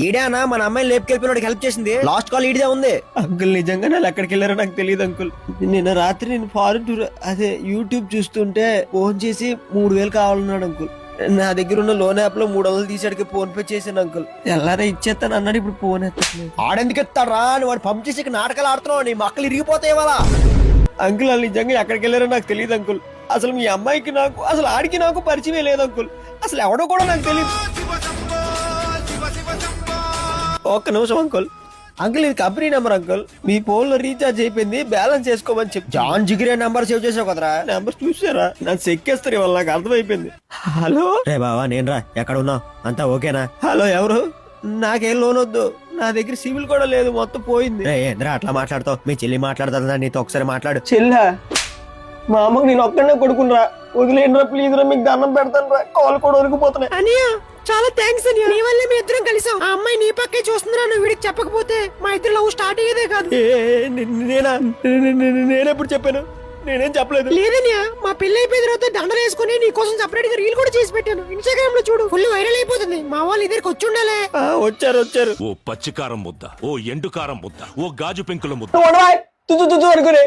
ఈడానా మన అమ్మాయిని లేపుకెళ్ళిపోయినోడికి హెల్ప్ చేసింది. లాస్ట్ కాల్ ఈడిదే ఉంది. అంకుల్ నిజంగా వాళ్ళు ఎక్కడికి వెళ్ళారో నాకు తెలియదు అంకుల్. నిన్న రాత్రి నేను ఫారెన్ టూర్ అదే యూట్యూబ్ చూస్తుంటే ఫోన్ చేసి 3,000 కావాలన్నాడు అంకుల్. నా దగ్గర ఉన్న లోన్ యాప్ లో 300 తీసాడికి ఫోన్ పే చేశాను అంకుల్. ఎల్లారా ఇచ్చేస్తాను అన్నాడు, ఇప్పుడు ఫోన్ ఎత్తట్లేదు. ఆడెందుకు ఎత్తాడ్రా? వాడు పంప్ చేసి నాటకాలు ఆడుతున్నావు. నీ మక్కలు ఇరిగిపోతాయి వాళ్ళ. అంకుల్ వాళ్ళు నిజంగా ఎక్కడికి వెళ్ళారో నాకు తెలియదు అంకుల్. అసలు మీ అమ్మాయికి నాకు అసలు ఆడికి నాకు పరిచయమే లేదు అంకుల్. అసలు ఎవడో కూడా నాకు తెలియదు. ఒక్క నిమిషం అంకుల్. అంకుల్ ఇది కంపెనీ నెంబర్ అంకుల్. మీ ఫోన్ లో రీఛార్జ్ అయిపోయింది, బ్యాలెన్స్ చేసుకోమని చెప్పి జాన్ జిగిరే నంబర్ సేవ్ చేసావు కదరా. నెంబర్ చూసారా? నాకు చెక్కేస్తారు ఇవాళ, నాకు అర్థమైపోయింది. హలో రే బావా, నేనురా. ఎక్కడ ఉన్నావు? అంతా ఓకేనా? హలో ఎవరు? నాకేం లోన్ వద్దు, నా దగ్గర సివిల్ కూడా లేదు, మొత్తం పోయింది. రే ఏంద్రా అట్లా మాట్లాడతావు? మీ చెల్లి మాట్లాడుతుందా? నీతో ఒకసారి మాట్లాడు. చెల్లా, మా అమ్మకి నేను ఒక్కడనే కొడుకునరా, వదిలేండిరా ప్లీజ్ రా, మీకు దండం పెడతాను రా, కాల్ కూడా వరికిపోతున్నాయి. అనియా చాలా థ్యాంక్స్ అనియా, నీ వల్లే మీ ఇద్దరం కలిసాం. ఆ అమ్మాయి నీ పక్కే చూస్తుందిరా, నువ్వు వీడికి చెప్పకపోతే మా ఇద్దరు లవ్ స్టార్ట్ అయ్యేదే కాదు. నేనెప్పుడు చెప్పాను? నేనేం చెప్పలేదు. లేదనియా, మా పెళ్లి అయిపోయిన తర్వాత దండలు వేసుకుని నీ కోసం సెపరేట్ గా రీల్ కూడా చేసి పెట్టాను. ఇన్స్టాగ్రామ్ లో చూడు, ఫుల్ వైరల్ అయిపోతుంది. మా వాళ్ళు ఇద్దరికి వచ్చి ఉండాలి. వచ్చారు. ఓ పచ్చికారం ముద్ద, ఓ ఎండుకారం ముద్ద, ఓ గాజు పెంకుల ముద్ద. అనుకునే